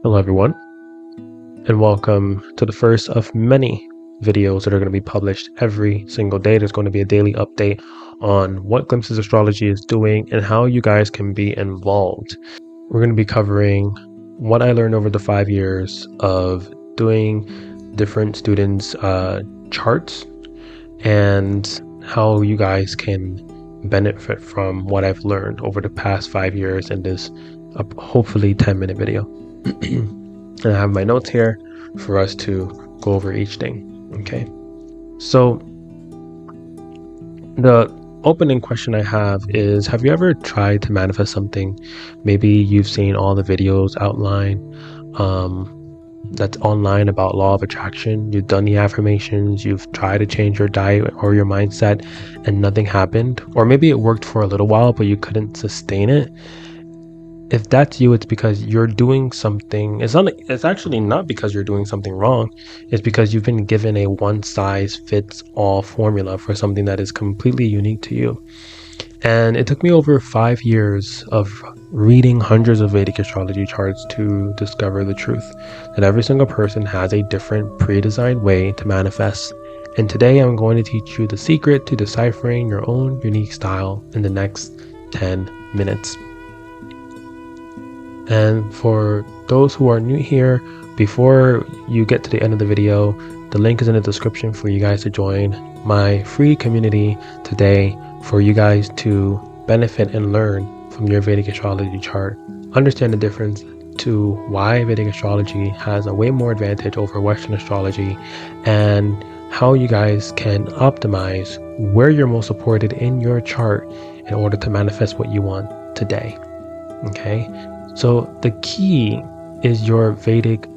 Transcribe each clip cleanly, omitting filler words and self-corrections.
Hello everyone, and welcome to the first of many videos that are going to be published every single day. There's going to be a daily update on what Glimpses Astrology is doing and how you guys can be involved. We're going to be covering what I learned over the 5 years of doing different students' charts and how you guys can benefit from what I've learned over the past 5 years in this hopefully 10-minute video. And I have my notes here for us to go over each thing. Okay, so the opening question I have is, have you ever tried to manifest something? Maybe you've seen all the videos outline that's online about law of attraction. You've done the affirmations, you've tried to change your diet or your mindset and nothing happened, or maybe it worked for a little while but you couldn't sustain it. If that's you, it's because you're doing something. It's actually not because you're doing something wrong. It's because you've been given a one-size-fits-all formula for something that is completely unique to you. And it took me over 5 years of reading hundreds of Vedic astrology charts to discover the truth that every single person has a different pre-designed way to manifest. And today I'm going to teach you the secret to deciphering your own unique style in the next 10 minutes. And for those who are new here, before you get to the end of the video, the link is in the description for you guys to join my free community today for you guys to benefit and learn from your Vedic astrology chart. Understand the difference to why Vedic astrology has a way more advantage over Western astrology, and how you guys can optimize where you're most supported in your chart in order to manifest what you want today. Okay? So the key is your Vedic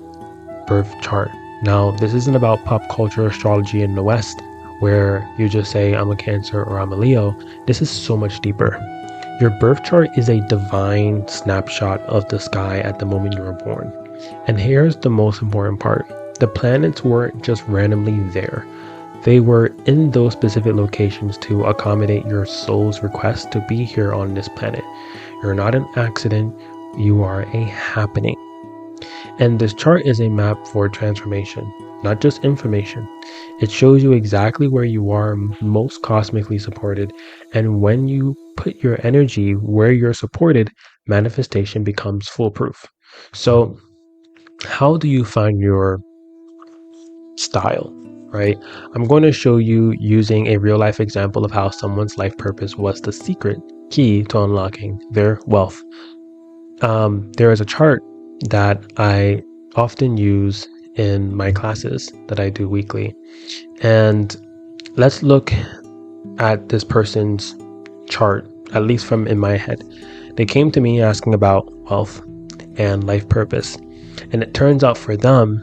birth chart. Now, this isn't about pop culture astrology in the West, where you just say, I'm a Cancer or I'm a Leo. This is so much deeper. Your birth chart is a divine snapshot of the sky at the moment you were born. And here's the most important part. The planets weren't just randomly there. They were in those specific locations to accommodate your soul's request to be here on this planet. You're not an accident. You are a happening. And this chart is a map for transformation, not just information. It shows you exactly where you are most cosmically supported, and when you put your energy where you're supported, manifestation becomes foolproof. So how do you find your style, right? I'm going to show you using a real life example of how someone's life purpose was the secret key to unlocking their wealth. There is a chart that I often use in my classes that I do weekly. And let's look at this person's chart, at least from in my head. They came to me asking about wealth and life purpose. And it turns out for them,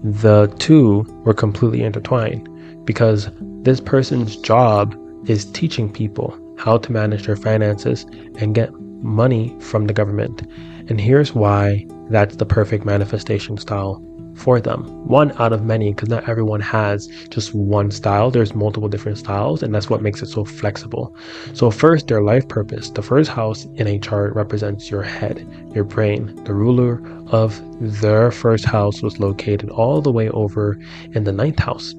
the two were completely intertwined, because this person's job is teaching people how to manage their finances and get money from the government. And here's why that's the perfect manifestation style for them. One out of many, because not everyone has just one style. There's multiple different styles, and that's what makes it so flexible. So first, their life purpose. The first house in a chart represents your head, your brain. The ruler of their first house was located all the way over in the 9th house,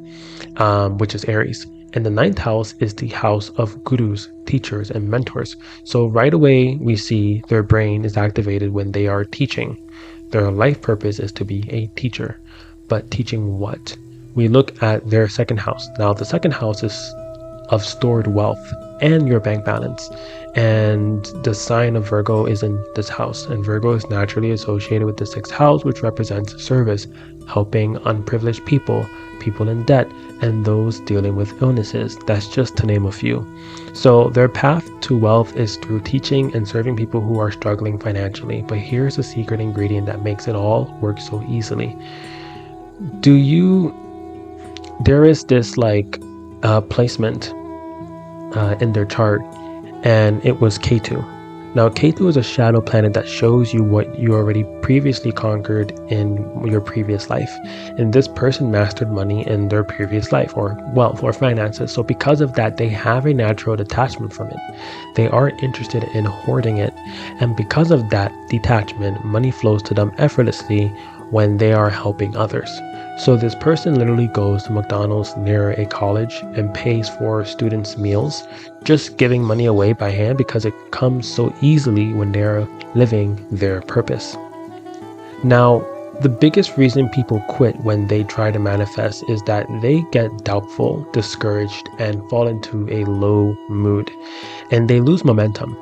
which is Aries. And the 9th house is the house of gurus, teachers, and mentors. So right away, we see their brain is activated when they are teaching. Their life purpose is to be a teacher. But teaching what? We look at their 2nd house. Now, the 2nd house is of stored wealth and your bank balance. And the sign of Virgo is in this house. And Virgo is naturally associated with the 6th house, which represents service, helping unprivileged people, people in debt, and those dealing with illnesses. That's just to name a few. So their path to wealth is through teaching and serving people who are struggling financially. But here's the secret ingredient that makes it all work so easily. There is this placement in their chart, and it was Ketu. Now, Ketu is a shadow planet that shows you what you already previously conquered in your previous life. And this person mastered money in their previous life, or wealth, or finances. So because of that, they have a natural detachment from it. They aren't interested in hoarding it. And because of that detachment, money flows to them effortlessly when they are helping others. So this person literally goes to McDonald's near a college and pays for students' meals, just giving money away by hand because it comes so easily when they're living their purpose. Now, the biggest reason people quit when they try to manifest is that they get doubtful, discouraged, and fall into a low mood, and they lose momentum.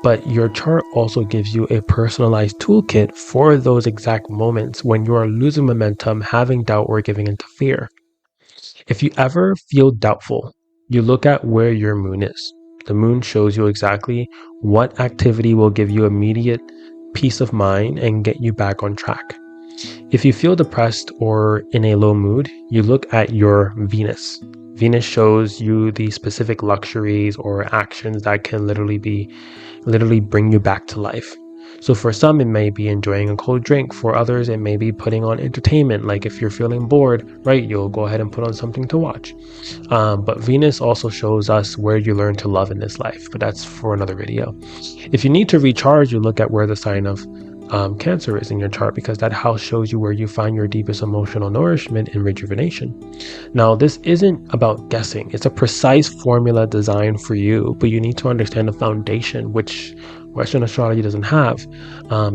But your chart also gives you a personalized toolkit for those exact moments when you are losing momentum, having doubt, or giving into fear. If you ever feel doubtful, you look at where your moon is. The moon shows you exactly what activity will give you immediate peace of mind and get you back on track. If you feel depressed or in a low mood, you look at your Venus. Venus shows you the specific luxuries or actions that can literally bring you back to life. So for some, it may be enjoying a cold drink. For others, it may be putting on entertainment. Like if you're feeling bored, right, you'll go ahead and put on something to watch. But Venus also shows us where you learn to love in this life, but that's for another video. If you need to recharge, you look at where the sign of Cancer is in your chart, because that house shows you where you find your deepest emotional nourishment and rejuvenation. Now, this isn't about guessing. It's a precise formula designed for you, but you need to understand the foundation, which Western astrology doesn't have,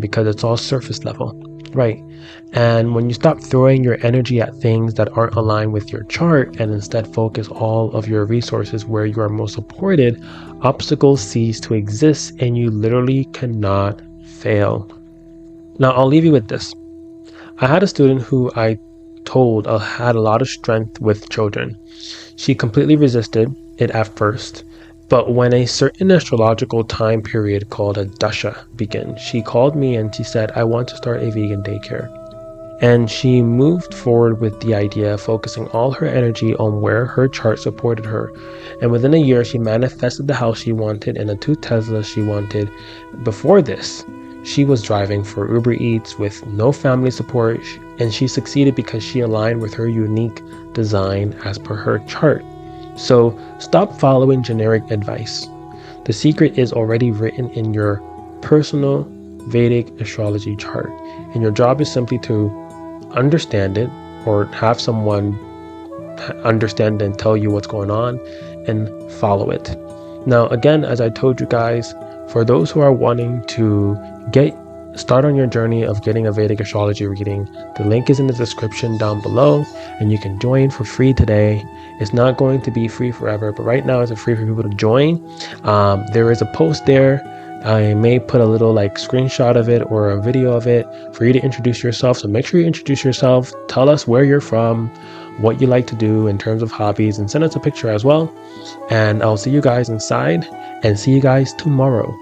because it's all surface level, right? And when you stop throwing your energy at things that aren't aligned with your chart and instead focus all of your resources where you are most supported, obstacles cease to exist and you literally cannot fail. Now, I'll leave you with this. I had a student who I told had a lot of strength with children. She completely resisted it at first, but when a certain astrological time period called a dasha began, she called me and she said, I want to start a vegan daycare. And she moved forward with the idea, focusing all her energy on where her chart supported her. And within a year, she manifested the house she wanted and the 2 Teslas she wanted. Before this, she was driving for Uber Eats with no family support, and she succeeded because she aligned with her unique design as per her chart. So stop following generic advice. The secret is already written in your personal Vedic astrology chart, and your job is simply to understand it or have someone understand and tell you what's going on and follow it. Now, again, as I told you guys, for those who are wanting to start on your journey of getting a Vedic astrology reading, the link is in the description down below, and you can join for free today. It's not going to be free forever, but right now it's free for people to join. There is a post there. I may put a little screenshot of it or a video of it for you to introduce yourself. So make sure you introduce yourself. Tell us where you're from, what you like to do in terms of hobbies, and send us a picture as well. And I'll see you guys inside and see you guys tomorrow.